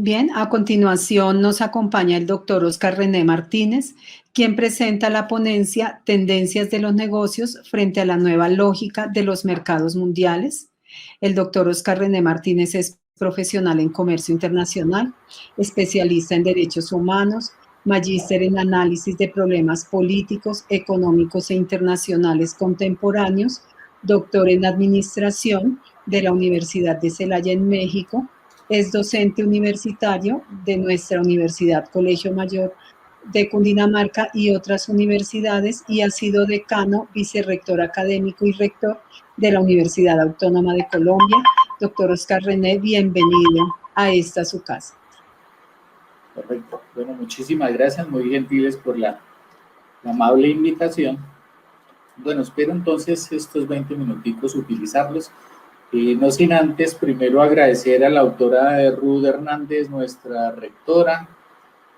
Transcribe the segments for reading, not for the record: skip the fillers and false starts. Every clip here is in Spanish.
Bien, a continuación nos acompaña el doctor Oscar René Martínez, quien presenta la ponencia Tendencias de los negocios frente a la nueva lógica de los mercados mundiales. El doctor Oscar René Martínez es profesional en comercio internacional, especialista en derechos humanos, magíster en análisis de problemas políticos, económicos e internacionales contemporáneos, doctor en administración de la Universidad de Celaya en México. Es docente universitario de nuestra Universidad Colegio Mayor de Cundinamarca y otras universidades y ha sido decano, vicerrector académico y rector de la Universidad Autónoma de Colombia. Doctor Oscar René, bienvenido a esta su casa. Perfecto. Bueno, muchísimas gracias, muy gentiles por la amable invitación. Bueno, espero entonces estos 20 minuticos utilizarlos. No sin antes primero agradecer a la autora Ruth Hernández, nuestra rectora,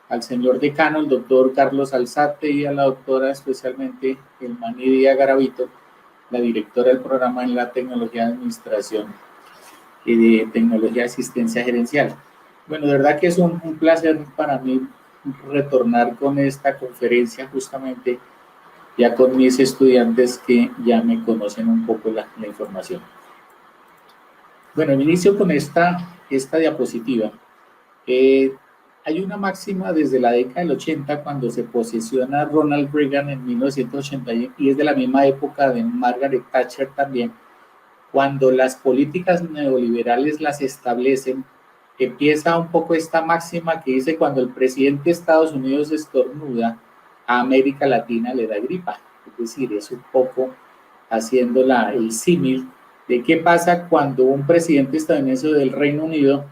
al señor decano, el doctor Carlos Alzate, y a la doctora especialmente Elmanidia Garavito, la directora del programa en la tecnología de administración y de tecnología de asistencia gerencial. Bueno, de verdad que es un placer para mí retornar con esta conferencia justamente ya con mis estudiantes que ya me conocen un poco la información. Bueno, inicio con esta diapositiva. Hay una máxima desde la década del 80 cuando se posesiona Ronald Reagan en 1980 y es de la misma época de Margaret Thatcher también. Cuando las políticas neoliberales las establecen, empieza un poco esta máxima que dice cuando el presidente de Estados Unidos estornuda, a América Latina le da gripa. Es decir, es un poco haciendo el símil de qué pasa cuando un presidente estadounidense del Reino Unido,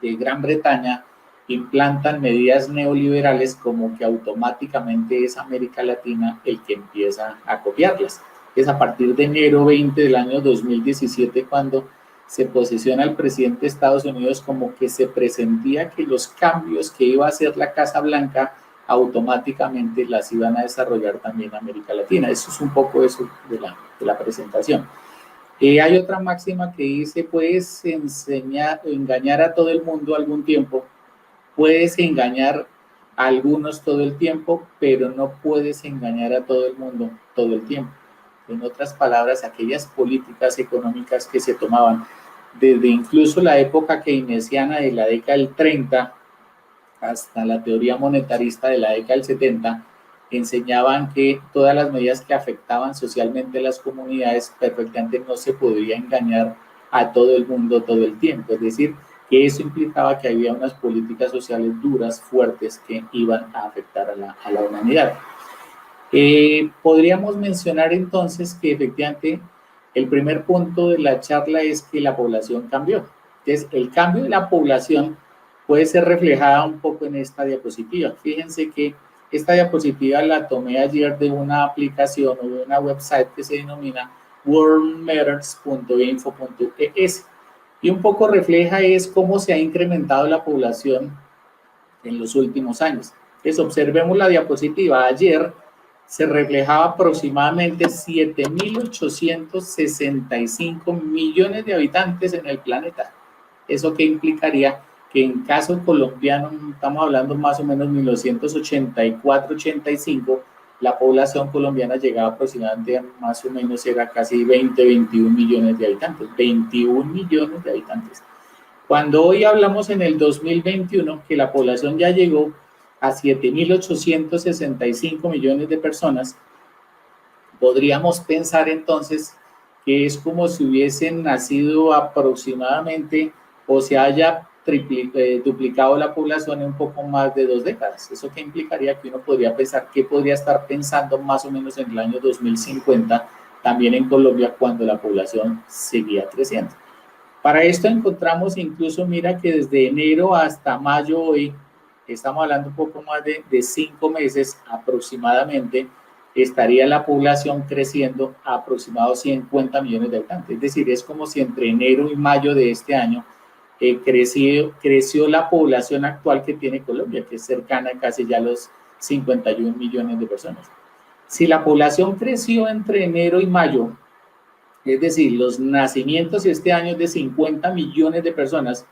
de Gran Bretaña, implantan medidas neoliberales, como que automáticamente es América Latina el que empieza a copiarlas. Es a partir de enero 20 del año 2017 cuando se posiciona el presidente de Estados Unidos como que se presentía que los cambios que iba a hacer la Casa Blanca automáticamente las iban a desarrollar también América Latina. Eso es un poco eso de la presentación. Hay otra máxima que dice, puedes engañar a todo el mundo algún tiempo, puedes engañar a algunos todo el tiempo, pero no puedes engañar a todo el mundo todo el tiempo. En otras palabras, aquellas políticas económicas que se tomaban desde incluso la época keynesiana de la década del 30 hasta la teoría monetarista de la década del 70, enseñaban que todas las medidas que afectaban socialmente a las comunidades perfectamente no se podría engañar a todo el mundo todo el tiempo. Es decir, que eso implicaba que había unas políticas sociales duras, fuertes, que iban a afectar a la humanidad. Podríamos mencionar entonces que efectivamente el primer punto de la charla es que la población cambió. Entonces, el cambio de la población puede ser reflejada un poco en esta diapositiva. Fíjense que esta diapositiva la tomé ayer de una aplicación o de una website que se denomina worldmatters.info.es y un poco refleja es cómo se ha incrementado la población en los últimos años. Entonces, observemos la diapositiva. Ayer se reflejaba aproximadamente 7.865 millones de habitantes en el planeta. ¿Eso qué implicaría? Que en caso colombiano, estamos hablando más o menos 1984-85, la población colombiana llegaba aproximadamente más o menos, era casi 21 millones de habitantes. 21 millones de habitantes. Cuando hoy hablamos en el 2021 que la población ya llegó a 7.865 millones de personas, podríamos pensar entonces que es como si hubiesen nacido aproximadamente o se haya duplicado la población en un poco más de 2 décadas. Eso que implicaría que uno podría pensar que podría estar pensando más o menos en el año 2050 también en Colombia cuando la población seguía creciendo. Para esto encontramos incluso, mira que desde enero hasta mayo hoy, estamos hablando un poco más de 5 meses aproximadamente, estaría la población creciendo a aproximadamente 50 millones de habitantes. Es decir, es como si entre enero y mayo de este año creció la población actual que tiene Colombia, que es cercana casi ya a los 51 millones de personas. Si la población creció entre enero y mayo, es decir, los nacimientos este año es de 50 millones de personas,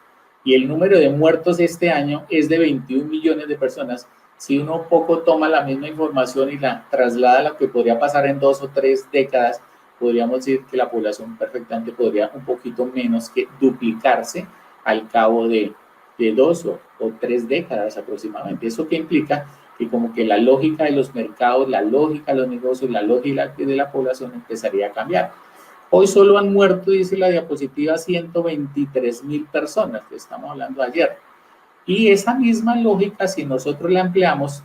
y el número de muertos este año es de 21 millones de personas, si uno un poco toma la misma información y la traslada a lo que podría pasar en 2 o 3 décadas, podríamos decir que la población perfectamente podría un poquito menos que duplicarse al cabo de 2 o 3 décadas aproximadamente. ¿Eso qué implica? Que como que la lógica de los mercados, la lógica de los negocios, la lógica de la población empezaría a cambiar. Hoy solo han muerto, dice la diapositiva, 123,000 personas, que estamos hablando de ayer. Y esa misma lógica, si nosotros la empleamos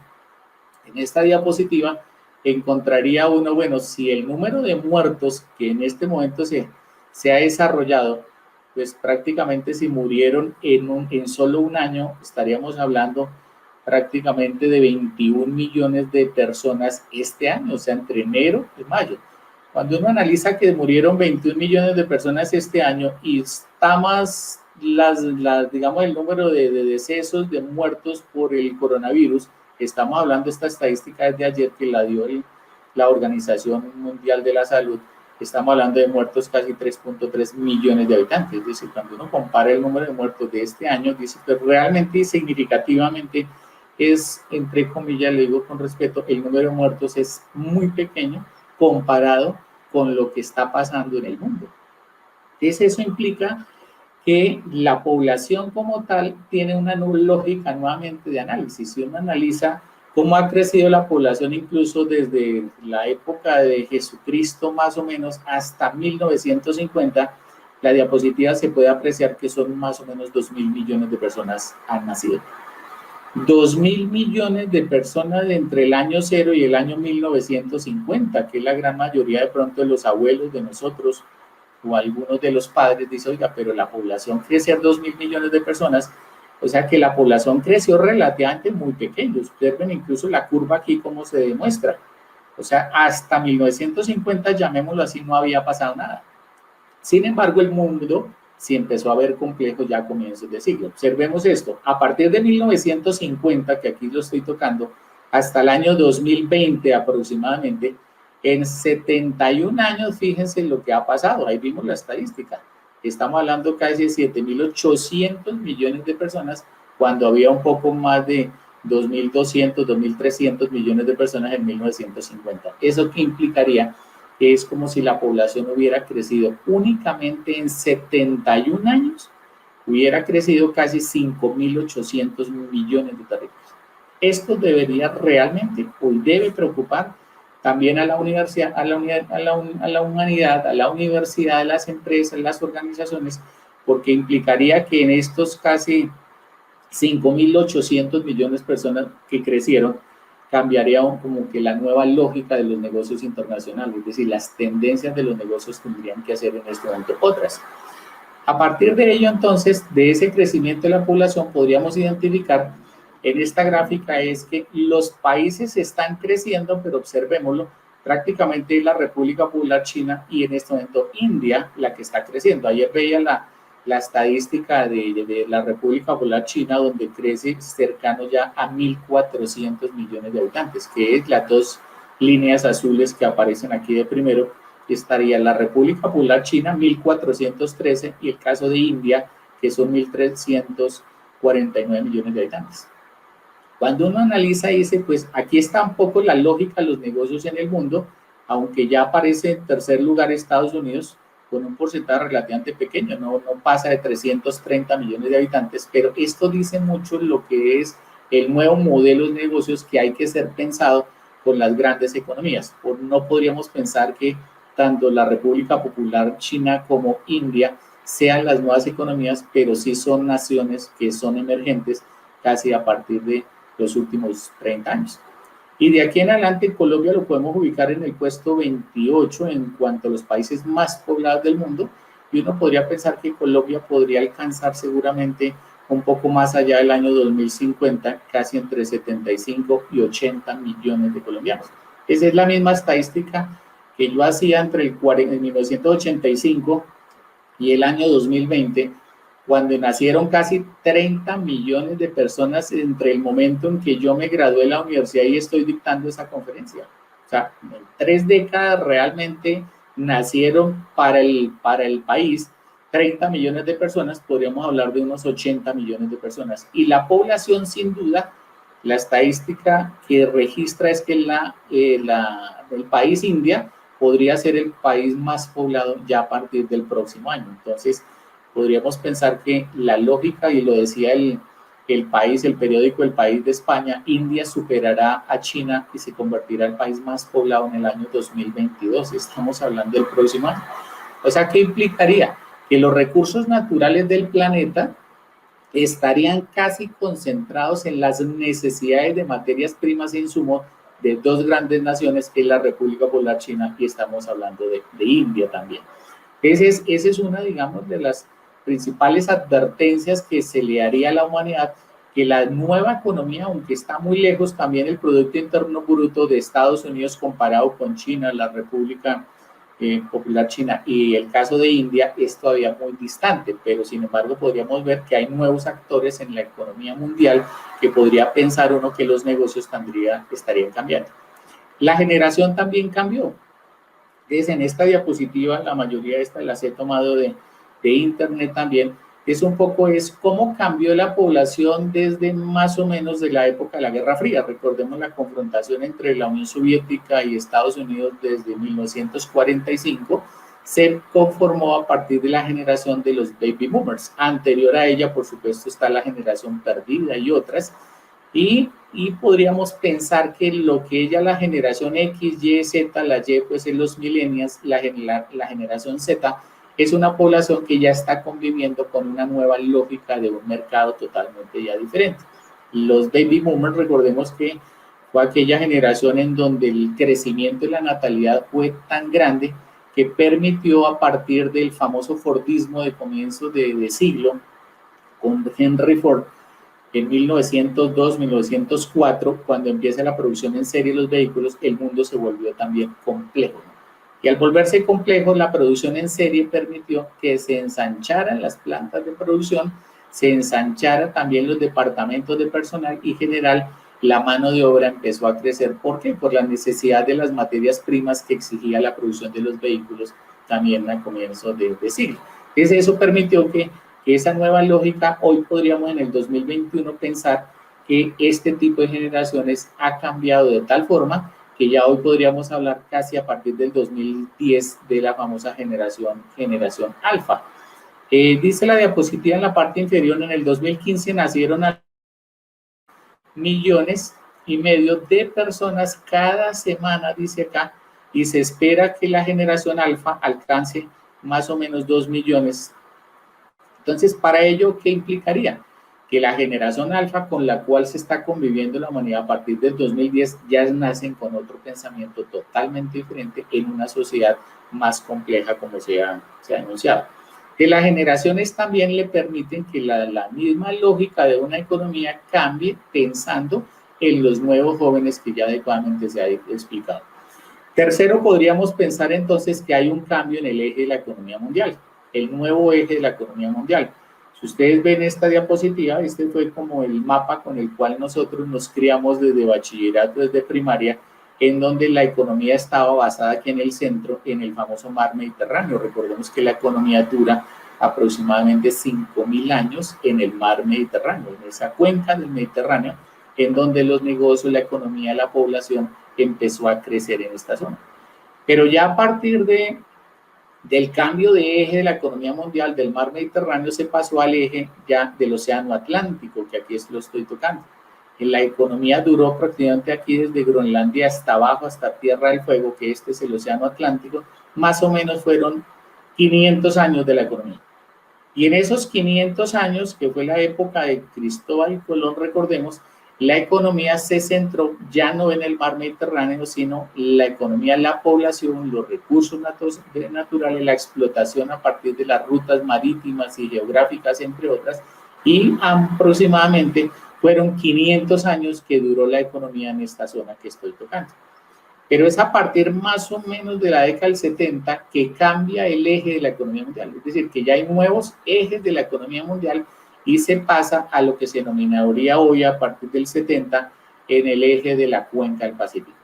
en esta diapositiva, encontraría uno, bueno, si el número de muertos que en este momento se ha desarrollado, pues prácticamente si murieron en solo un año, estaríamos hablando prácticamente de 21 millones de personas este año, o sea, entre enero y mayo. Cuando uno analiza que murieron 21 millones de personas este año y está más, digamos, el número de decesos, de muertos por el coronavirus, estamos hablando de esta estadística desde ayer que la dio la Organización Mundial de la Salud, estamos hablando de muertos casi 3.3 millones de habitantes. Es decir, cuando uno compara el número de muertos de este año, dice que realmente y significativamente es, entre comillas, le digo con respeto, el número de muertos es muy pequeño comparado con lo que está pasando en el mundo. Entonces eso implica que la población como tal tiene una lógica nuevamente de análisis. Si uno analiza cómo ha crecido la población incluso desde la época de Jesucristo más o menos hasta 1950, la diapositiva se puede apreciar que son más o menos 2.000 millones de personas han nacido. 2.000 millones de personas entre el año 0 y el año 1950, que es la gran mayoría de pronto de los abuelos de nosotros o algunos de los padres, dice, oiga, pero la población crece a 2.000 millones de personas, o sea que la población creció relativamente muy pequeño. Observen incluso la curva aquí cómo se demuestra. O sea, hasta 1950, llamémoslo así, no había pasado nada. Sin embargo, el mundo sí empezó a ver complejo ya a comienzos de siglo. Observemos esto, a partir de 1950, que aquí lo estoy tocando, hasta el año 2020 aproximadamente, en 71 años, fíjense lo que ha pasado, ahí vimos la estadística, estamos hablando casi de 7.800 millones de personas, cuando había un poco más de 2.200, 2.300 millones de personas en 1950. ¿Eso qué implicaría? Que es como si la población hubiera crecido únicamente en 71 años, hubiera crecido casi 5.800 millones de territorios. Esto debería realmente, hoy debe preocupar también a la universidad, a la humanidad, a la universidad, a las empresas, las organizaciones, porque implicaría que en estos casi 5.800 millones de personas que crecieron, cambiaría como que la nueva lógica de los negocios internacionales, es decir, las tendencias de los negocios tendrían que hacer en este momento otras. A partir de ello, entonces, de ese crecimiento de la población, podríamos identificar en esta gráfica es que los países están creciendo, pero observémoslo, prácticamente la República Popular China y en este momento India la que está creciendo. Ayer veía la estadística de la República Popular China, donde crece cercano ya a 1.400 millones de habitantes, que es las dos líneas azules que aparecen aquí de primero. Estaría la República Popular China, 1.413, y el caso de India, que son 1.349 millones de habitantes. Cuando uno analiza y dice, pues aquí está un poco la lógica de los negocios en el mundo, aunque ya aparece en tercer lugar Estados Unidos, con un porcentaje relativamente pequeño, no pasa de 330 millones de habitantes, pero esto dice mucho lo que es el nuevo modelo de negocios que hay que ser pensado con las grandes economías. No podríamos pensar que tanto la República Popular China como India sean las nuevas economías, pero sí son naciones que son emergentes casi a partir de los últimos 30 años. Y de aquí en adelante Colombia lo podemos ubicar en el puesto 28 en cuanto a los países más poblados del mundo, y uno podría pensar que Colombia podría alcanzar seguramente un poco más allá del año 2050, casi entre 75 y 80 millones de colombianos. Esa es la misma estadística que yo hacía entre en 1985 y el año 2020, cuando nacieron casi 30 millones de personas entre el momento en que yo me gradué de la universidad y estoy dictando esa conferencia. O sea, en 3 décadas realmente nacieron para el país 30 millones de personas, podríamos hablar de unos 80 millones de personas. Y la población, sin duda, la estadística que registra es que el país India podría ser el país más poblado ya a partir del próximo año. Entonces, podríamos pensar que la lógica, y lo decía el periódico El País de España, India superará a China y se convertirá en el país más poblado en el año 2022. Estamos hablando del próximo año. O sea, ¿qué implicaría? Que los recursos naturales del planeta estarían casi concentrados en las necesidades de materias primas e insumos de dos grandes naciones, que es la República Popular China, y estamos hablando de India también. Esa es una, digamos, de las principales advertencias que se le haría a la humanidad, que la nueva economía, aunque está muy lejos, también el Producto Interno Bruto de Estados Unidos comparado con China, la República Popular China y el caso de India es todavía muy distante, pero sin embargo podríamos ver que hay nuevos actores en la economía mundial que podría pensar uno que los negocios estarían cambiando. La generación también cambió. Entonces, en esta diapositiva, la mayoría de estas las he tomado de internet también, es un poco cómo cambió la población desde más o menos de la época de la Guerra Fría. Recordemos la confrontación entre la Unión Soviética y Estados Unidos desde 1945, se conformó a partir de la generación de los baby boomers. Anterior a ella, por supuesto, está la generación perdida y otras, y podríamos pensar que lo que ella, la generación X, Y, Z, la Y, pues en los millennials, la generación Z, es una población que ya está conviviendo con una nueva lógica de un mercado totalmente ya diferente. Los baby boomers, recordemos que fue aquella generación en donde el crecimiento de la natalidad fue tan grande que permitió, a partir del famoso Fordismo de comienzos de siglo, con Henry Ford, en 1902-1904, cuando empieza la producción en serie de los vehículos, el mundo se volvió también complejo. Y al volverse complejo, la producción en serie permitió que se ensancharan las plantas de producción, se ensancharan también los departamentos de personal y en general la mano de obra empezó a crecer. ¿Por qué? Por la necesidad de las materias primas que exigía la producción de los vehículos también a comienzos de siglo. Entonces eso permitió que esa nueva lógica, hoy podríamos en el 2021 pensar que este tipo de generaciones ha cambiado de tal forma que ya hoy podríamos hablar casi a partir del 2010 de la famosa generación alfa. Dice la diapositiva en la parte inferior, en el 2015 nacieron a 1,5 millones de personas cada semana, dice acá, y se espera que la generación alfa alcance más o menos 2 millones. Entonces, para ello, ¿qué implicaría? Que la generación alfa con la cual se está conviviendo la humanidad a partir del 2010 ya nacen con otro pensamiento totalmente diferente en una sociedad más compleja, como se ha anunciado. Que las generaciones también le permiten que la misma lógica de una economía cambie pensando en los nuevos jóvenes que ya adecuadamente se ha explicado. Tercero, podríamos pensar entonces que hay un cambio en el eje de la economía mundial, el nuevo eje de la economía mundial. Si ustedes ven esta diapositiva, este fue como el mapa con el cual nosotros nos criamos desde bachillerato, desde primaria, en donde la economía estaba basada aquí en el centro, en el famoso mar Mediterráneo. Recordemos que la economía dura aproximadamente 5.000 años en el mar Mediterráneo, en esa cuenca del Mediterráneo, en donde los negocios, la economía, la población empezó a crecer en esta zona. Pero ya a partir del cambio de eje de la economía mundial del mar Mediterráneo se pasó al eje ya del océano Atlántico, que aquí lo estoy tocando. La economía duró prácticamente aquí desde Groenlandia hasta abajo, hasta Tierra del Fuego, que este es el océano Atlántico, más o menos fueron 500 años de la economía. Y en esos 500 años, que fue la época de Cristóbal Colón, recordemos, la economía se centró ya no en el mar Mediterráneo, sino la economía, la población, los recursos naturales, la explotación a partir de las rutas marítimas y geográficas, entre otras, y aproximadamente fueron 500 años que duró la economía en esta zona que estoy tocando. Pero es a partir más o menos de la década del 70 que cambia el eje de la economía mundial, es decir, que ya hay nuevos ejes de la economía mundial y se pasa a lo que se denominaría hoy, a partir del 70, en el eje de la cuenca del Pacífico.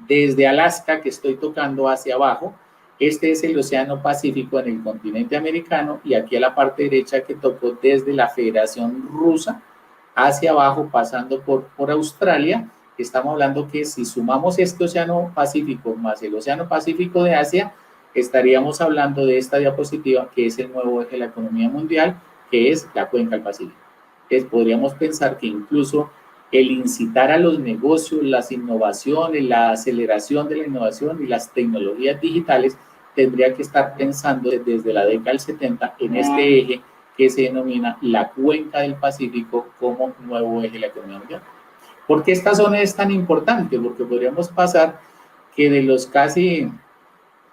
Desde Alaska, que estoy tocando hacia abajo, Este es el Océano Pacífico en el continente americano y aquí a la parte derecha que tocó desde la Federación Rusa hacia abajo pasando por Australia. Estamos hablando que si sumamos este Océano Pacífico más el Océano Pacífico de Asia, estaríamos hablando de esta diapositiva que es el nuevo eje de la economía mundial, que es la cuenca del Pacífico. Entonces podríamos pensar que incluso el incitar a los negocios, las innovaciones, la aceleración de la innovación y las tecnologías digitales tendría que estar pensando desde la década del 70 en este eje que se denomina la cuenca del Pacífico como nuevo eje de la economía mundial. ¿Por qué esta zona es tan importante? Porque podríamos pasar que de los casi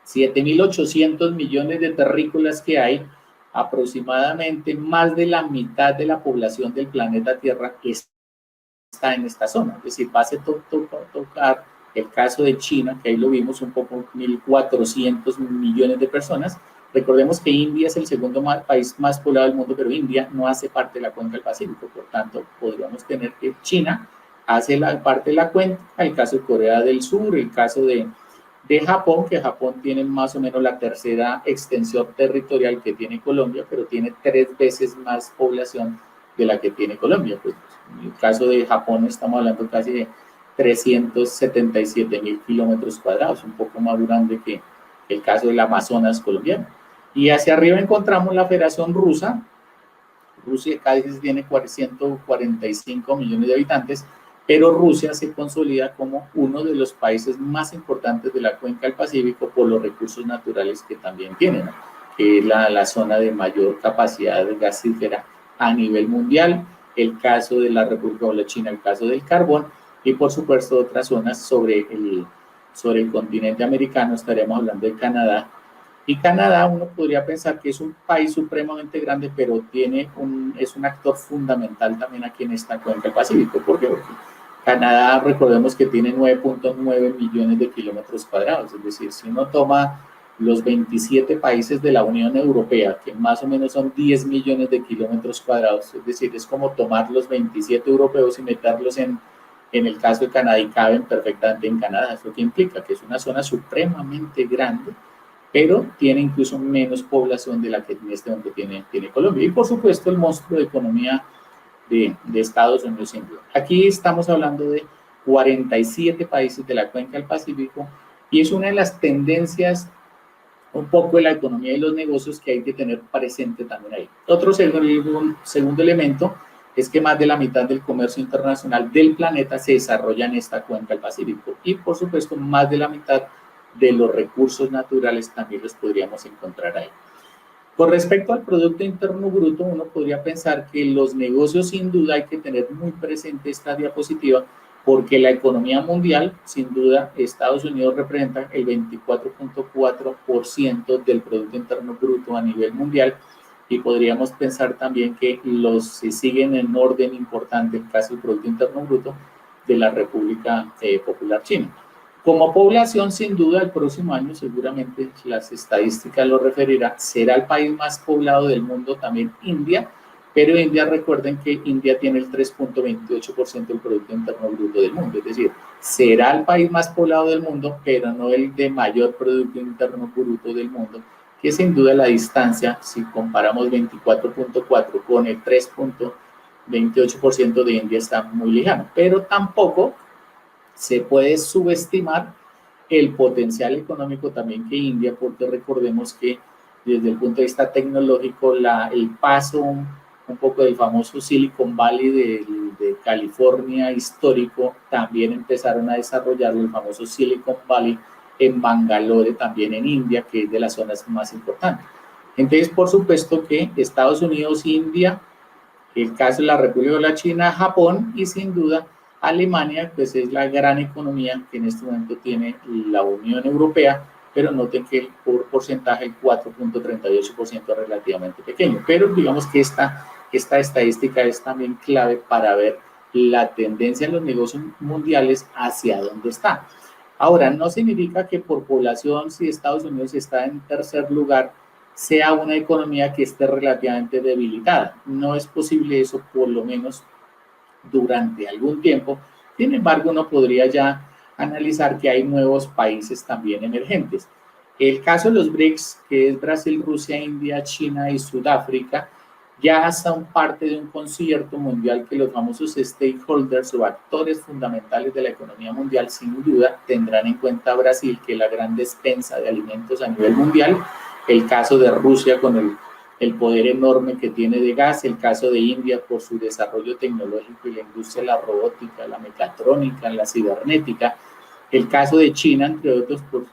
7.800 millones de terrícolas que hay, aproximadamente más de la mitad de la población del planeta Tierra está en esta zona. Es decir, va a tocar el caso de China, que ahí lo vimos un poco, 1.400 millones de personas. Recordemos que India es el segundo país más poblado del mundo, pero India no hace parte de la cuenca del Pacífico. Por tanto, podríamos tener que China hace parte de la cuenca, el caso de Corea del Sur, el caso de Japón, que Japón tiene más o menos la tercera extensión territorial que tiene Colombia, pero tiene 3 veces más población de la que tiene Colombia. Pues, en el caso de Japón estamos hablando casi de 377.000 kilómetros cuadrados, un poco más grande que el caso del Amazonas colombiano. Y hacia arriba encontramos la Federación Rusa. Rusia casi tiene 145 millones de habitantes, pero Rusia se consolida como uno de los países más importantes de la cuenca del Pacífico por los recursos naturales que también tiene, ¿no? Que es la zona de mayor capacidad gasífera a nivel mundial, el caso de la República de China, el caso del carbón, y por supuesto otras zonas sobre el continente americano, estaríamos hablando de Canadá. Y Canadá, uno podría pensar que es un país supremamente grande, pero es un actor fundamental también aquí en esta cuenca del Pacífico. ¿Por qué? Porque Canadá, recordemos que tiene 9.9 millones de kilómetros cuadrados, es decir, si uno toma los 27 países de la Unión Europea, que más o menos son 10 millones de kilómetros cuadrados, es decir, es como tomar los 27 europeos y meterlos en el caso de Canadá y caben perfectamente en Canadá. Eso que implica que es una zona supremamente grande, pero tiene incluso menos población de la que en este momento tiene Colombia. Y por supuesto el monstruo de economía de Estados Unidos sin duda. Aquí estamos hablando de 47 países de la cuenca del Pacífico y es una de las tendencias un poco de la economía y los negocios que hay que tener presente también ahí. Otro segundo elemento es que más de la mitad del comercio internacional del planeta se desarrolla en esta cuenca del Pacífico y por supuesto más de la mitad de los recursos naturales también los podríamos encontrar ahí. Con respecto al Producto Interno Bruto, uno podría pensar que los negocios sin duda hay que tener muy presente esta diapositiva porque la economía mundial, sin duda, Estados Unidos representa el 24.4% del Producto Interno Bruto a nivel mundial y podríamos pensar también que se siguen en orden importante el caso del Producto Interno Bruto de la República Popular China. Como población, sin duda, el próximo año, seguramente las estadísticas lo referirán, será el país más poblado del mundo, también India, pero India, recuerden que India tiene el 3.28% del Producto Interno Bruto del mundo, es decir, será el país más poblado del mundo, pero no el de mayor Producto Interno Bruto del mundo, que sin duda la distancia, si comparamos 24.4 con el 3.28% de India, está muy lejano, pero tampoco se puede subestimar el potencial económico también que India, porque recordemos que desde el punto de vista tecnológico, el paso un poco del famoso Silicon Valley de California histórico, también empezaron a desarrollarlo, el famoso Silicon Valley en Bangalore, también en India, que es de las zonas más importantes. Entonces, por supuesto que Estados Unidos, India, el caso de la República de la China, Japón y sin duda Alemania, pues es la gran economía que en este momento tiene la Unión Europea, pero noten que por porcentaje el 4.38% es relativamente pequeño, pero digamos que esta estadística es también clave para ver la tendencia en los negocios mundiales hacia dónde está. Ahora, no significa que por población, si Estados Unidos está en tercer lugar, sea una economía que esté relativamente debilitada. No es posible eso, por lo menos durante algún tiempo. Sin embargo, uno podría ya analizar que hay nuevos países también emergentes. El caso de los BRICS, que es Brasil, Rusia, India, China y Sudáfrica, ya son parte de un concierto mundial que los famosos stakeholders o actores fundamentales de la economía mundial sin duda tendrán en cuenta a Brasil, que es la gran despensa de alimentos a nivel mundial, el caso de Rusia con el poder enorme que tiene de gas, el caso de India por su desarrollo tecnológico y la industria de la robótica, la mecatrónica, la cibernética, el caso de China, entre otros, por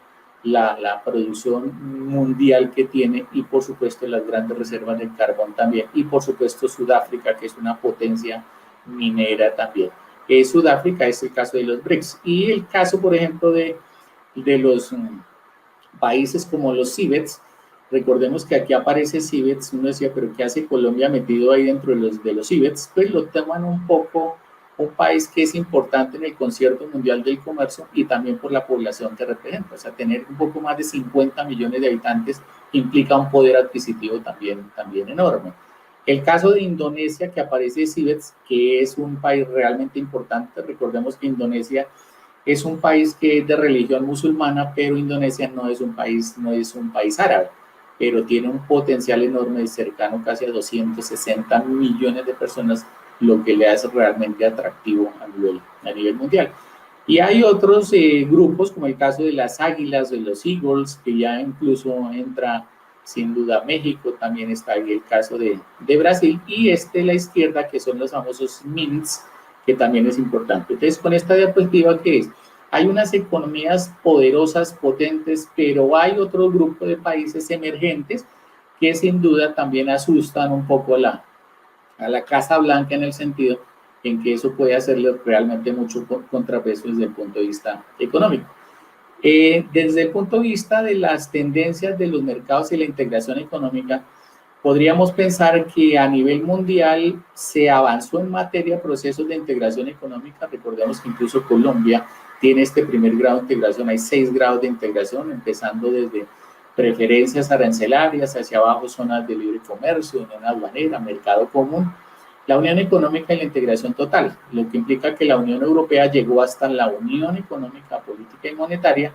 la producción mundial que tiene y por supuesto las grandes reservas de carbón también y por supuesto Sudáfrica, que es una potencia minera también. Sudáfrica es el caso de los BRICS y el caso por ejemplo de los países como los CIBETS. Recordemos que aquí aparece CIBETS, uno decía, pero ¿qué hace Colombia metido ahí dentro de los CIBETS? Pues lo toman un poco un país que es importante en el concierto mundial del comercio y también por la población que representa. O sea, tener un poco más de 50 millones de habitantes implica un poder adquisitivo también enorme. El caso de Indonesia, que aparece CIBETS, que es un país realmente importante. Recordemos que Indonesia es un país que es de religión musulmana, pero Indonesia no es un país árabe, pero tiene un potencial enorme, cercano casi a 260 millones de personas, lo que le hace realmente atractivo a nivel mundial. Y hay otros grupos, como el caso de las águilas, de los Eagles, que ya incluso entra sin duda México, también está ahí el caso de Brasil, y la izquierda, que son los famosos MINTs, que también es importante. Entonces, con esta diapositiva, ¿qué es? Hay unas economías poderosas, potentes, pero hay otro grupo de países emergentes que sin duda también asustan un poco a la Casa Blanca en el sentido en que eso puede hacerle realmente mucho contrapeso desde el punto de vista económico. Desde el punto de vista de las tendencias de los mercados y la integración económica, podríamos pensar que a nivel mundial se avanzó en materia de procesos de integración económica. Recordemos que incluso Colombia tiene este primer grado de integración, hay 6 grados de integración, empezando desde preferencias arancelarias, hacia abajo zonas de libre comercio, unión aduanera, mercado común, la unión económica y la integración total, lo que implica que la Unión Europea llegó hasta la unión económica, política y monetaria,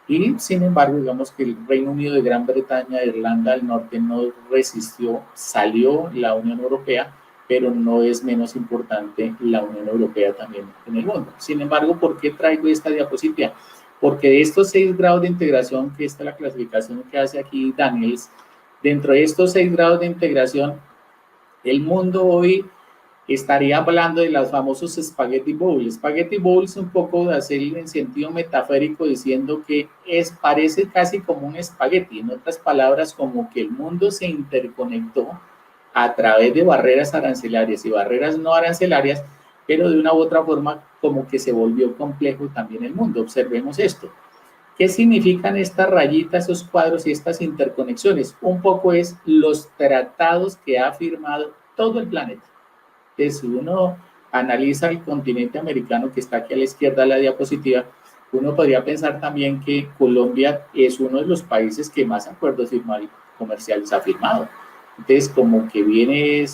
y sin embargo, digamos que el Reino Unido de Gran Bretaña, Irlanda del Norte no resistió, salió la Unión Europea, pero no es menos importante la Unión Europea también en el mundo. Sin embargo, ¿por qué traigo esta diapositiva? Porque de estos 6 grados de integración, que esta es la clasificación que hace aquí Daniels, dentro de estos 6 grados de integración, el mundo hoy estaría hablando de los famosos spaghetti bowls. Spaghetti bowls un poco de hacerlo en sentido metafórico, diciendo que parece casi como un espagueti, en otras palabras, como que el mundo se interconectó a través de barreras arancelarias y barreras no arancelarias, pero de una u otra forma como que se volvió complejo también el mundo. Observemos esto. ¿Qué significan estas rayitas, esos cuadros y estas interconexiones? Un poco es los tratados que ha firmado todo el planeta. Entonces, si uno analiza el continente americano, que está aquí a la izquierda de la diapositiva, uno podría pensar también que Colombia es uno de los países que más acuerdos comerciales ha firmado. Entonces, como que viene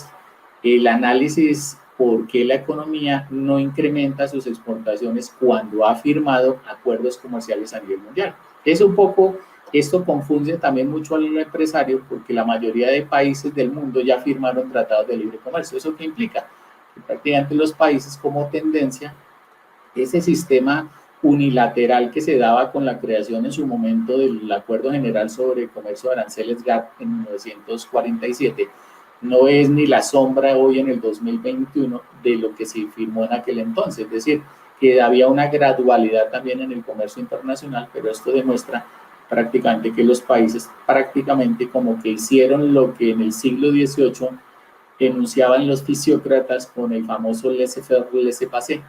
el análisis por qué la economía no incrementa sus exportaciones cuando ha firmado acuerdos comerciales a nivel mundial. Es un poco, esto confunde también mucho al empresario, porque la mayoría de países del mundo ya firmaron tratados de libre comercio. ¿Eso qué implica? Que prácticamente los países, como tendencia, ese sistema unilateral que se daba con la creación en su momento del Acuerdo General sobre Comercio de Aranceles GATT en 1947, no es ni la sombra hoy en el 2021 de lo que se firmó en aquel entonces. Es decir, que había una gradualidad también en el comercio internacional, pero esto demuestra prácticamente que los países prácticamente como que hicieron lo que en el siglo XVIII enunciaban los fisiócratas con el famoso laissez-faire, laissez-passer.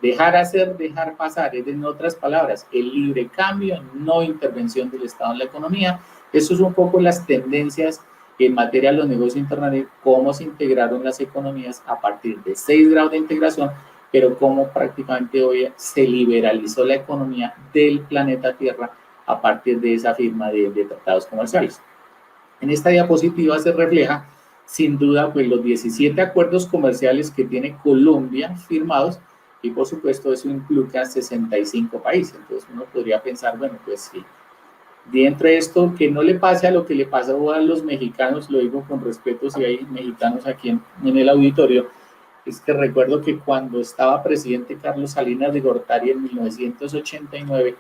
Dejar hacer, dejar pasar, es en otras palabras, el libre cambio, no intervención del Estado en la economía. Eso es un poco las tendencias en materia de los negocios internacionales, cómo se integraron las economías a partir de 6 grados de integración, pero cómo prácticamente hoy se liberalizó la economía del planeta Tierra a partir de esa firma de tratados comerciales. En esta diapositiva se refleja, sin duda, pues los 17 acuerdos comerciales que tiene Colombia firmados, y por supuesto eso implica 65 países. Entonces uno podría pensar, bueno, pues sí, Dentro de esto, que no le pase a lo que le pasó a los mexicanos, lo digo con respeto si hay mexicanos aquí en el auditorio, es que recuerdo que cuando estaba presidente Carlos Salinas de Gortari en 1989,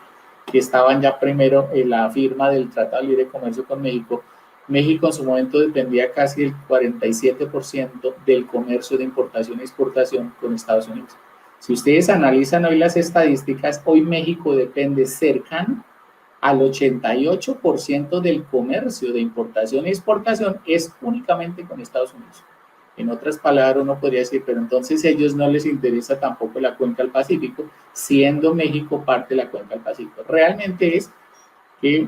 que estaban ya primero en la firma del Tratado de Libre Comercio con México, México en su momento dependía casi del 47% del comercio de importación y exportación con Estados Unidos. Si ustedes analizan hoy las estadísticas, hoy México depende cercano al 88% del comercio de importación y exportación es únicamente con Estados Unidos. En otras palabras, uno podría decir, pero entonces a ellos no les interesa tampoco la cuenca del Pacífico, siendo México parte de la cuenca del Pacífico. Realmente es que,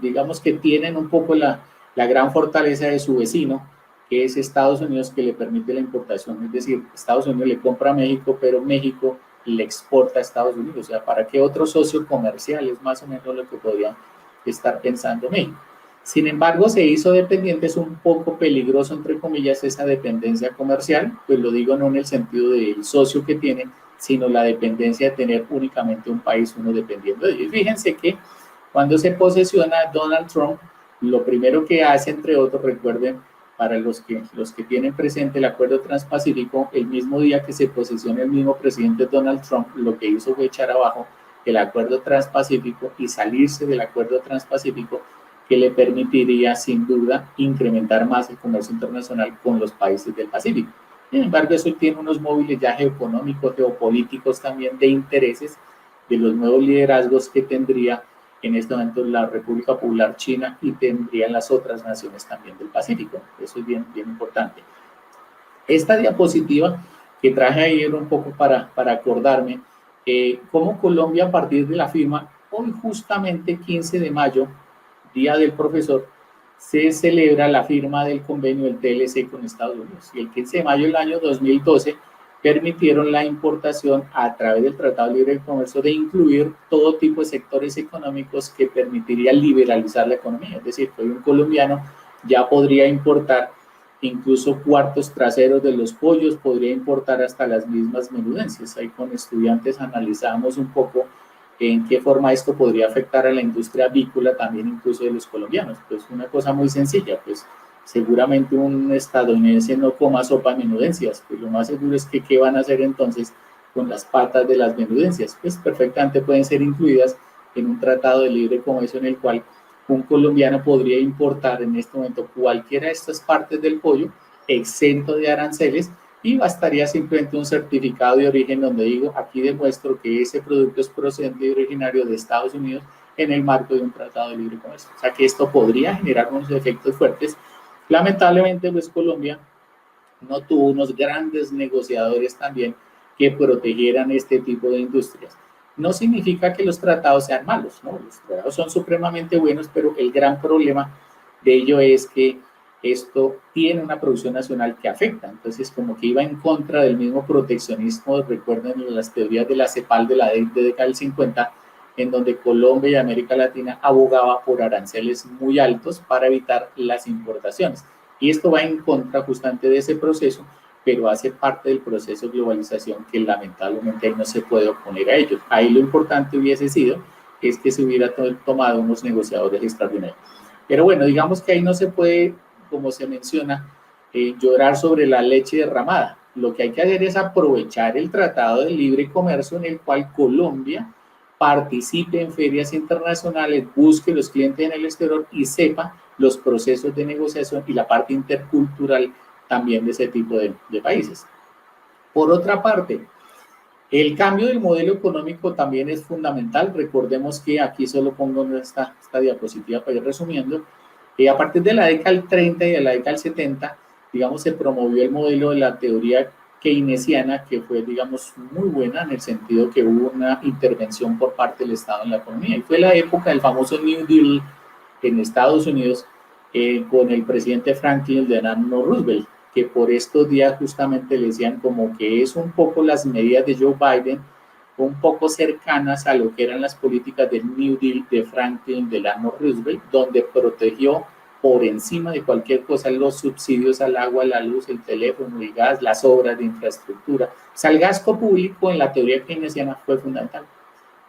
digamos que tienen un poco la gran fortaleza de su vecino, que es Estados Unidos, que le permite la importación. Es decir, Estados Unidos le compra a México, pero México le exporta a Estados Unidos. O sea, ¿para qué otro socio comercial? Es más o menos lo que podría estar pensando México. Sin embargo, se hizo dependiente, es un poco peligroso, entre comillas, esa dependencia comercial, pues lo digo no en el sentido del socio que tienen, sino la dependencia de tener únicamente un país, uno dependiendo de ellos. Fíjense que cuando se posesiona Donald Trump, lo primero que hace, entre otros, recuerden, para los que tienen presente el acuerdo transpacífico, el mismo día que se posesiona el mismo presidente Donald Trump, lo que hizo fue echar abajo el acuerdo transpacífico y salirse del acuerdo transpacífico que le permitiría sin duda incrementar más el comercio internacional con los países del Pacífico. Sin embargo, eso tiene unos móviles ya geoeconómicos, geopolíticos también de intereses de los nuevos liderazgos que tendría en este momento la República Popular China y tendrían las otras naciones también del Pacífico. Eso es bien, bien importante. Esta diapositiva que traje ahí era un poco para acordarme cómo Colombia a partir de la firma, hoy justamente 15 de mayo, Día del Profesor, se celebra la firma del convenio del TLC con Estados Unidos. Y el 15 de mayo del año 2012 permitieron la importación a través del Tratado de Libre Comercio de incluir todo tipo de sectores económicos que permitiría liberalizar la economía. Es decir, que hoy un colombiano ya podría importar incluso cuartos traseros de los pollos, podría importar hasta las mismas menudencias. Ahí con estudiantes analizamos un poco en qué forma esto podría afectar a la industria avícola también incluso de los colombianos. Pues una cosa muy sencilla, pues seguramente un estadounidense no coma sopa de menudencias, pues lo más seguro es que ¿qué van a hacer entonces con las patas de las menudencias? Pues perfectamente pueden ser incluidas en un tratado de libre comercio en el cual un colombiano podría importar en este momento cualquiera de estas partes del pollo exento de aranceles y bastaría simplemente un certificado de origen donde digo, aquí demuestro que ese producto es procedente y originario de Estados Unidos en el marco de un tratado de libre comercio. O sea que esto podría generar unos efectos fuertes. Lamentablemente, pues Colombia no tuvo unos grandes negociadores también que protegieran este tipo de industrias. No significa que los tratados sean malos, ¿no? Los tratados son supremamente buenos, pero el gran problema de ello es que esto tiene una producción nacional que afecta. Entonces, como que iba en contra del mismo proteccionismo, recuerden las teorías de la CEPAL de la década del 50, en donde Colombia y América Latina abogaba por aranceles muy altos para evitar las importaciones. Y esto va en contra justamente de ese proceso, pero hace parte del proceso de globalización que lamentablemente ahí no se puede oponer a ellos. Ahí lo importante hubiese sido es que se hubiera tomado unos negociadores extraordinarios. Pero bueno, digamos que ahí no se puede, como se menciona, llorar sobre la leche derramada. Lo que hay que hacer es aprovechar el Tratado de Libre Comercio en el cual Colombia participe en ferias internacionales, busque los clientes en el exterior y sepa los procesos de negociación y la parte intercultural también de ese tipo de países. Por otra parte, el cambio del modelo económico también es fundamental. Recordemos que aquí solo pongo esta diapositiva para ir resumiendo. A partir de la década del 30 y de la década del 70, digamos, se promovió el modelo de la teoría keynesiana, que fue, digamos, muy buena en el sentido que hubo una intervención por parte del Estado en la economía. Y fue la época del famoso New Deal en Estados Unidos con el presidente Franklin Delano Roosevelt, que por estos días justamente le decían como que es un poco las medidas de Joe Biden, un poco cercanas a lo que eran las políticas del New Deal de Franklin Delano Roosevelt, donde protegió por encima de cualquier cosa los subsidios al agua, la luz, el teléfono, el gas, las obras de infraestructura. O sea, el gasto público en la teoría keynesiana fue fundamental.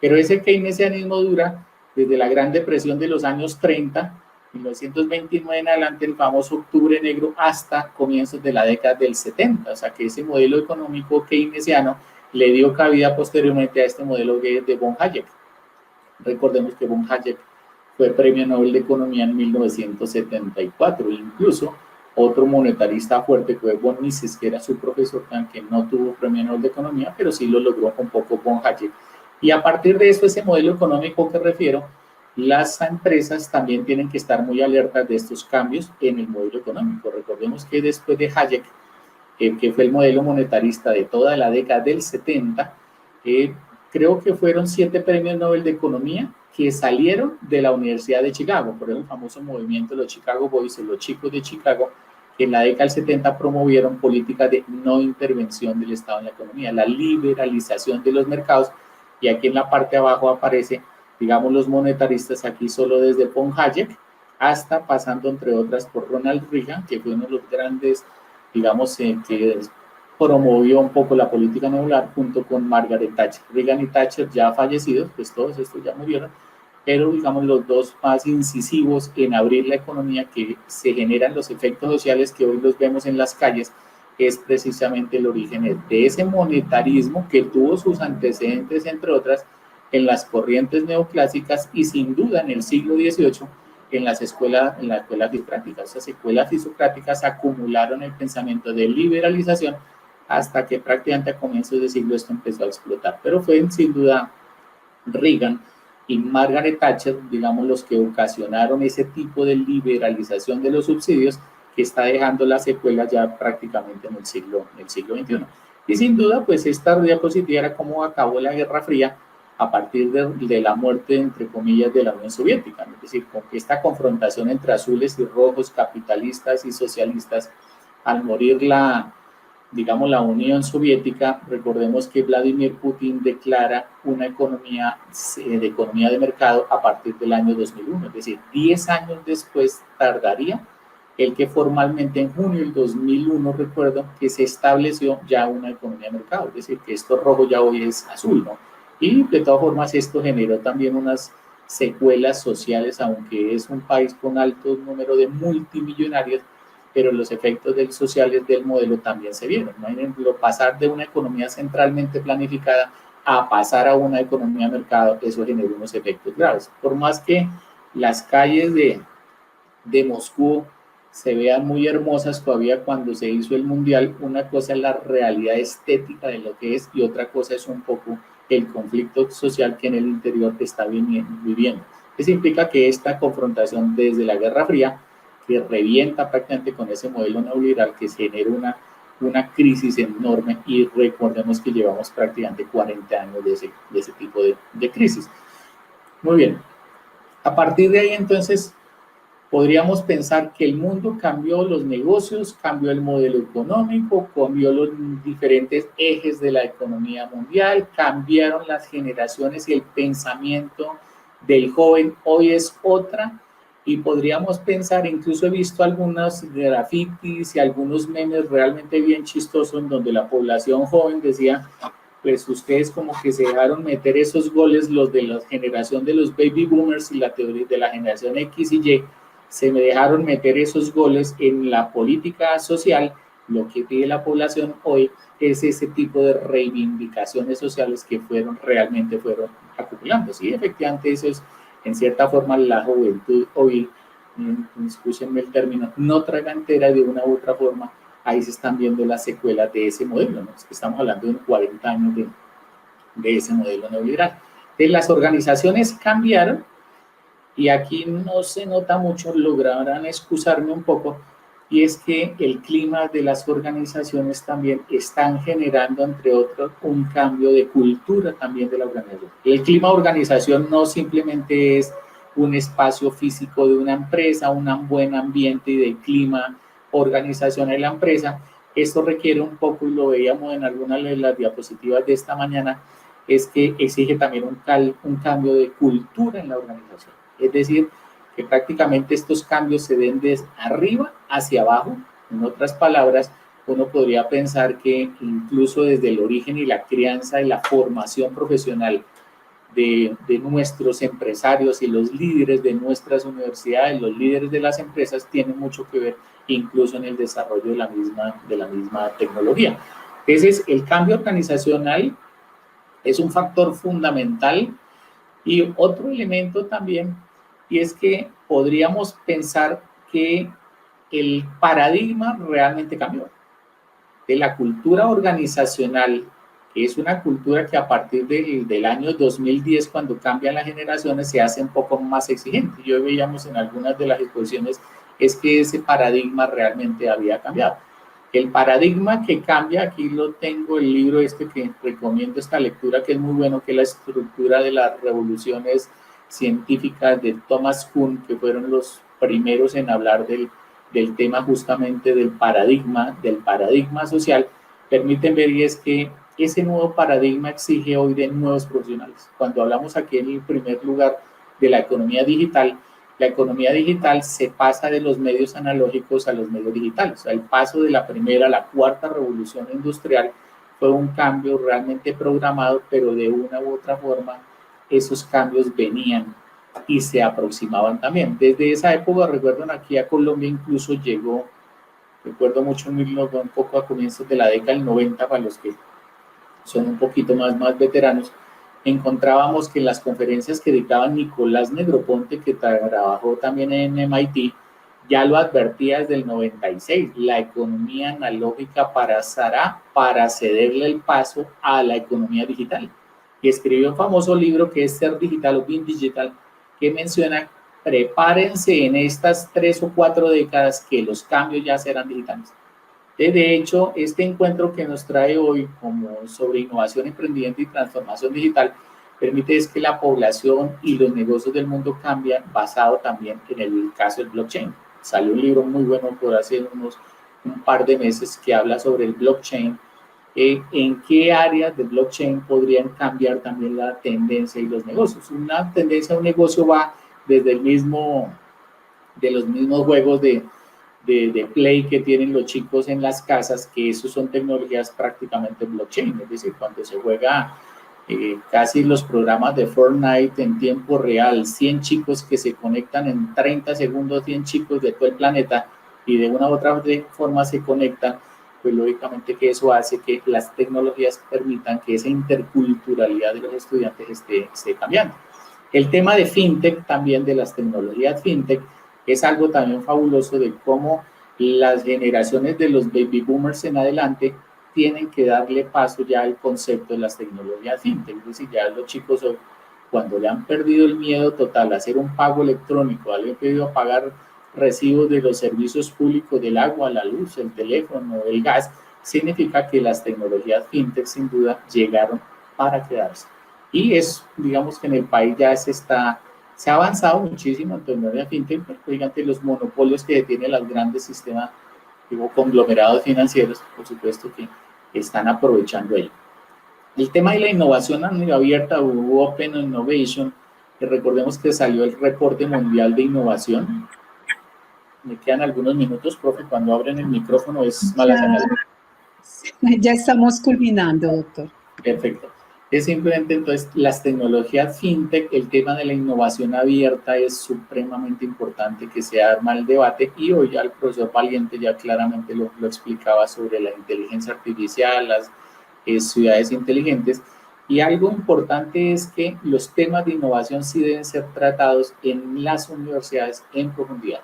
Pero ese keynesianismo dura desde la Gran Depresión de los años 30, 1929 en adelante, el famoso Octubre Negro, hasta comienzos de la década del 70, o sea que ese modelo económico keynesiano le dio cabida posteriormente a este modelo de von Hayek. Recordemos que von Hayek fue premio Nobel de Economía en 1974, incluso otro monetarista fuerte que fue von Mises, que era su profesor, que no tuvo premio Nobel de Economía, pero sí lo logró un poco von Hayek. Y a partir de eso, ese modelo económico que refiero, las empresas también tienen que estar muy alertas de estos cambios en el modelo económico. Recordemos que después de Hayek, que fue el modelo monetarista de toda la década del 70, creo que fueron 7 premios Nobel de Economía que salieron de la Universidad de Chicago, por el famoso movimiento de los Chicago Boys, los chicos de Chicago, que en la década del 70 promovieron políticas de no intervención del Estado en la economía, la liberalización de los mercados, y aquí en la parte de abajo aparece, digamos, los monetaristas aquí solo desde von Hayek hasta pasando, entre otras, por Ronald Reagan, que fue uno de los grandes, digamos, que promovió un poco la política neoliberal junto con Margaret Thatcher. Reagan y Thatcher ya fallecidos, pues todos estos ya murieron, pero digamos los dos más incisivos en abrir la economía, que se generan los efectos sociales que hoy los vemos en las calles, es precisamente el origen de ese monetarismo que tuvo sus antecedentes, entre otras, en las corrientes neoclásicas y sin duda en el siglo XVIII en las escuelas fisocráticas. Esas escuelas fisocráticas acumularon el pensamiento de liberalización hasta que prácticamente a comienzos de siglo esto empezó a explotar. Pero fue sin duda Reagan y Margaret Thatcher, digamos, los que ocasionaron ese tipo de liberalización de los subsidios que está dejando las secuelas ya prácticamente en el siglo XXI. Y sin duda, pues esta diapositiva era cómo acabó la Guerra Fría a partir de la muerte, entre comillas, de la Unión Soviética, ¿no? Es decir, con esta confrontación entre azules y rojos, capitalistas y socialistas, al morir digamos, la Unión Soviética, recordemos que Vladimir Putin declara una economía de mercado a partir del año 2001, es decir, 10 años después tardaría el que formalmente en junio del 2001, recuerdo, que se estableció ya una economía de mercado, es decir, que esto rojo ya hoy es azul, ¿no? Y de todas formas esto generó también unas secuelas sociales, aunque es un país con alto número de multimillonarios, pero los efectos sociales del modelo también se vieron. ¿No? Pasar de una economía centralmente planificada a pasar a una economía de mercado, eso generó unos efectos graves. Por más que las calles de Moscú se vean muy hermosas todavía cuando se hizo el mundial, una cosa es la realidad estética de lo que es y otra cosa es un poco el conflicto social que en el interior está viviendo. Eso implica que esta confrontación desde la Guerra Fría, que revienta prácticamente con ese modelo neoliberal, que se genera una crisis enorme, y recordemos que llevamos prácticamente 40 años de ese tipo de crisis. Muy bien, a partir de ahí entonces podríamos pensar que el mundo cambió, los negocios, cambió el modelo económico, cambió los diferentes ejes de la economía mundial, cambiaron las generaciones y el pensamiento del joven hoy es otra, y podríamos pensar, incluso he visto algunos grafitis y algunos memes realmente bien chistosos en donde la población joven decía, pues ustedes como que se dejaron meter esos goles, los de la generación de los baby boomers y la teoría de la generación X y Y, se me dejaron meter esos goles en la política social. Lo que pide la población hoy es ese tipo de reivindicaciones sociales que realmente fueron acumulando. Sí, efectivamente eso es, en cierta forma, la juventud hoy, escúchenme el término, no tragantera de una u otra forma. Ahí se están viendo las secuelas de ese modelo, ¿no? Es que estamos hablando de 40 años de ese modelo neoliberal. Entonces, las organizaciones cambiaron, y aquí no se nota mucho, lograrán excusarme un poco, y es que el clima de las organizaciones también están generando, entre otros, un cambio de cultura también de la organización. El clima de organización no simplemente es un espacio físico de una empresa, un buen ambiente y de clima organizacional de la empresa. Esto requiere un poco, y lo veíamos en algunas de las diapositivas de esta mañana, es que exige también un cambio de cultura en la organización. Es decir, que prácticamente estos cambios se den desde arriba hacia abajo. En otras palabras, uno podría pensar que incluso desde el origen y la crianza y la formación profesional de nuestros empresarios y los líderes de nuestras universidades, los líderes de las empresas, tienen mucho que ver incluso en el desarrollo de la misma tecnología. Entonces, el cambio organizacional es un factor fundamental. Y otro elemento también, y es que podríamos pensar que el paradigma realmente cambió. De la cultura organizacional, que es una cultura que a partir del año 2010, cuando cambian las generaciones, se hace un poco más exigente. Yo veíamos en algunas de las exposiciones, es que ese paradigma realmente había cambiado. El paradigma que cambia, aquí lo tengo, el libro este que recomiendo esta lectura, que es muy bueno, que es La estructura de las revoluciones científicas de Thomas Kuhn, que fueron los primeros en hablar del tema justamente del paradigma social. Permiten ver, y es que ese nuevo paradigma exige hoy de nuevos profesionales. Cuando hablamos aquí en el primer lugar de la economía digital se pasa de los medios analógicos a los medios digitales. O sea, el paso de la primera a la cuarta revolución industrial fue un cambio realmente programado, pero de una u otra forma esos cambios venían y se aproximaban también. Desde esa época, recuerdan, aquí a Colombia incluso llegó, recuerdo mucho un poco a comienzos de la década del 90, para los que son un poquito más veteranos, encontrábamos que en las conferencias que dictaba Nicolás Negroponte, que trabajó también en MIT, ya lo advertía desde el 96, la economía analógica pasará para cederle el paso a la economía digital. Y escribió un famoso libro que es Ser Digital o Being Digital, que menciona, prepárense en estas 3 o 4 décadas que los cambios ya serán digitales. De hecho, este encuentro que nos trae hoy como sobre innovación, emprendimiento y transformación digital permite es que la población y los negocios del mundo cambian basado también en el caso del blockchain. Salió un libro muy bueno por hace un par de meses que habla sobre el blockchain, en qué áreas del blockchain podrían cambiar también la tendencia y los negocios. Una tendencia de un negocio va desde de los mismos juegos de play que tienen los chicos en las casas, que eso son tecnologías prácticamente blockchain, es decir, cuando se juega casi los programas de Fortnite en tiempo real, 100 chicos que se conectan en 30 segundos, 100 chicos de todo el planeta y de una u otra forma se conectan, pues lógicamente que eso hace que las tecnologías permitan que esa interculturalidad de los estudiantes esté cambiando. El tema de fintech, también de las tecnologías fintech, es algo también fabuloso de cómo las generaciones de los baby boomers en adelante tienen que darle paso ya al concepto de las tecnologías fintech. Es decir, ya los chicos hoy, cuando le han perdido el miedo total a hacer un pago electrónico, han pedido pagar recibos de los servicios públicos del agua, la luz, el teléfono, el gas, significa que las tecnologías fintech sin duda llegaron para quedarse. Y es, digamos que en el país ya se ha avanzado muchísimo en tecnología fintech, fíjate los monopolios que tienen los grandes sistemas, digo, conglomerados financieros, por supuesto que están aprovechando ello. El tema de la innovación abierta, Open Innovation, que recordemos que salió el reporte mundial de innovación. Me quedan algunos minutos, profe, cuando abren el micrófono es mala señal. Ya estamos culminando, doctor. Perfecto. Es simplemente, entonces, las tecnologías fintech, el tema de la innovación abierta es supremamente importante que se arma el debate, y hoy ya el profesor Valiente ya claramente lo explicaba sobre la inteligencia artificial, las ciudades inteligentes, y algo importante es que los temas de innovación sí deben ser tratados en las universidades en profundidad.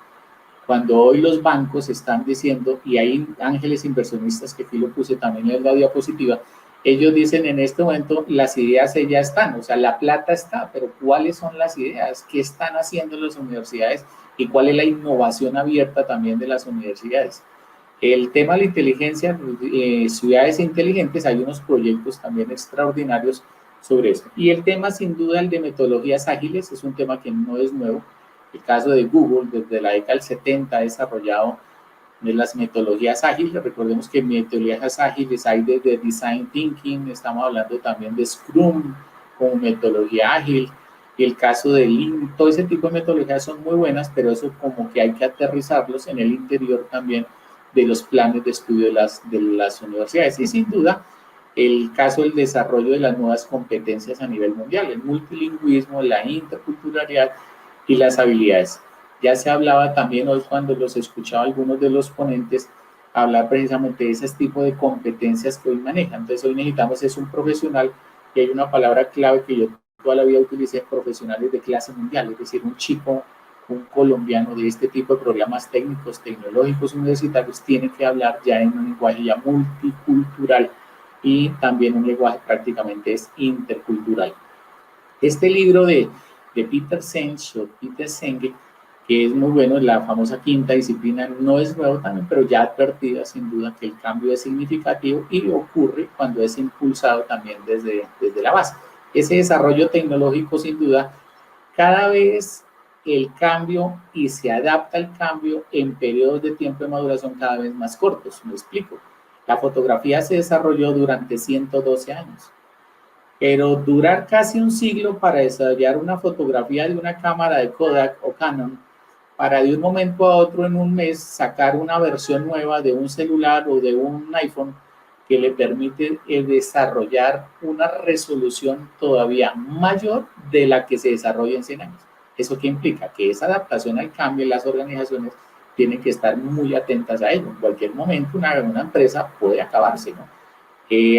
Cuando hoy los bancos están diciendo, y hay ángeles inversionistas que aquí lo puse también en la diapositiva, ellos dicen en este momento las ideas ya están, o sea, la plata está, pero ¿cuáles son las ideas? ¿Qué están haciendo las universidades? ¿Y cuál es la innovación abierta también de las universidades? El tema de la inteligencia, ciudades inteligentes, hay unos proyectos también extraordinarios sobre eso. Y el tema, sin duda, el de metodologías ágiles, es un tema que no es nuevo. El caso de Google, desde la década del 70 ha desarrollado de las metodologías ágiles. Recordemos que metodologías ágiles hay desde Design Thinking, estamos hablando también de Scrum como metodología ágil, y el caso de Lean, todo ese tipo de metodologías son muy buenas, pero eso como que hay que aterrizarlos en el interior también de los planes de estudio de las universidades. Y sin duda, el caso del desarrollo de las nuevas competencias a nivel mundial, el multilingüismo, la interculturalidad y las habilidades. Ya se hablaba también hoy cuando los escuchaba algunos de los ponentes hablar precisamente de ese tipo de competencias que hoy manejan. Entonces hoy necesitamos es un profesional, y hay una palabra clave que yo toda la vida utilicé, profesionales de clase mundial, es decir, un chico, un colombiano de este tipo de programas técnicos, tecnológicos, universitarios, tiene que hablar ya en un lenguaje ya multicultural y también un lenguaje prácticamente es intercultural. Este libro de Peter Senge, o Peter Senge, que es muy bueno, la famosa quinta disciplina, no es nuevo también, pero ya advertida sin duda que el cambio es significativo y ocurre cuando es impulsado también desde la base. Ese desarrollo tecnológico sin duda, cada vez el cambio y se adapta al cambio en periodos de tiempo de maduración cada vez más cortos. Me explico. La fotografía se desarrolló durante 112 años, pero durar casi un siglo para desarrollar una fotografía de una cámara de Kodak o Canon, para de un momento a otro en un mes sacar una versión nueva de un celular o de un iPhone que le permite desarrollar una resolución todavía mayor de la que se desarrolla en 100 años. ¿Eso qué implica? Que esa adaptación al cambio en las organizaciones tienen que estar muy atentas a ello. En cualquier momento una empresa puede acabarse, ¿no?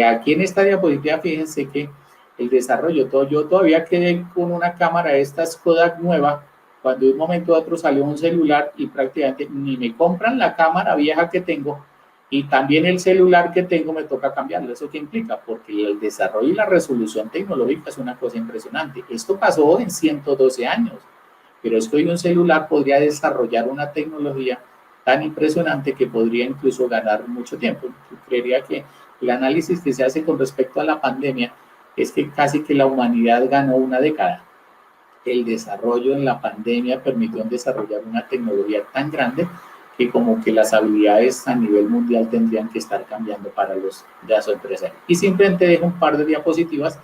Aquí en esta diapositiva, fíjense que el desarrollo, yo todavía quedé con una cámara de estas Kodak nueva, cuando de un momento a otro salió un celular y prácticamente ni me compran la cámara vieja que tengo y también el celular que tengo me toca cambiarlo. ¿Eso qué implica? Porque el desarrollo y la resolución tecnológica es una cosa impresionante. Esto pasó en 112 años, pero es que hoy un celular podría desarrollar una tecnología tan impresionante que podría incluso ganar mucho tiempo. Yo creería que el análisis que se hace con respecto a la pandemia es que casi que la humanidad ganó una década. El desarrollo en la pandemia permitió desarrollar una tecnología tan grande que como que las habilidades a nivel mundial tendrían que estar cambiando para los empresarios. Y simplemente dejo un par de diapositivas,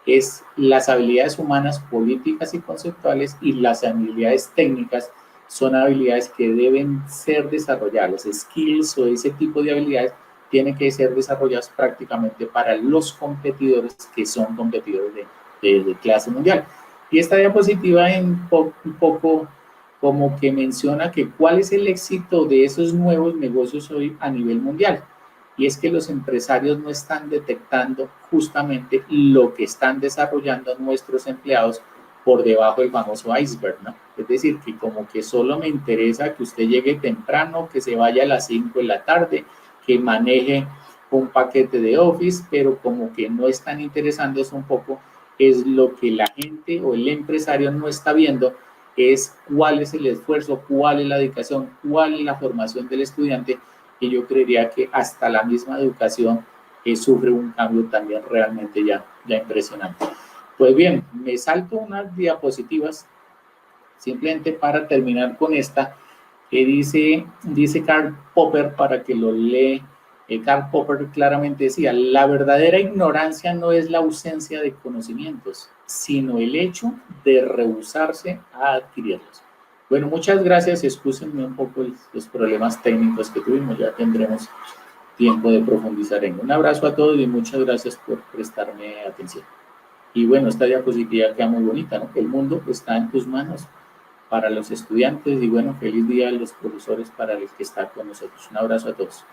es las habilidades humanas, políticas y conceptuales, y las habilidades técnicas son habilidades que deben ser desarrolladas, skills o ese tipo de habilidades tienen que ser desarrolladas prácticamente para los competidores que son competidores de clase mundial. Y esta diapositiva un poco como que menciona que cuál es el éxito de esos nuevos negocios hoy a nivel mundial. Y es que los empresarios no están detectando justamente lo que están desarrollando nuestros empleados por debajo del famoso iceberg, ¿no? Es decir, que como que solo me interesa que usted llegue temprano, que se vaya a las 5 de la tarde, que maneje un paquete de Office, pero como que no están interesándose un poco es lo que la gente o el empresario no está viendo, es cuál es el esfuerzo, cuál es la dedicación, cuál es la formación del estudiante, y yo creería que hasta la misma educación sufre un cambio también realmente ya impresionante. Pues bien, me salto unas diapositivas simplemente para terminar con esta, que dice Karl Popper, para que lo lee. Karl Popper claramente decía, la verdadera ignorancia no es la ausencia de conocimientos, sino el hecho de rehusarse a adquirirlos. Bueno, muchas gracias, excúsenme un poco los problemas técnicos que tuvimos, ya tendremos tiempo de profundizar en. Un abrazo a todos y muchas gracias por prestarme atención. Y bueno, esta diapositiva queda muy bonita, ¿no? El mundo está en tus manos para los estudiantes y bueno, feliz día a los profesores para el que está con nosotros. Un abrazo a todos.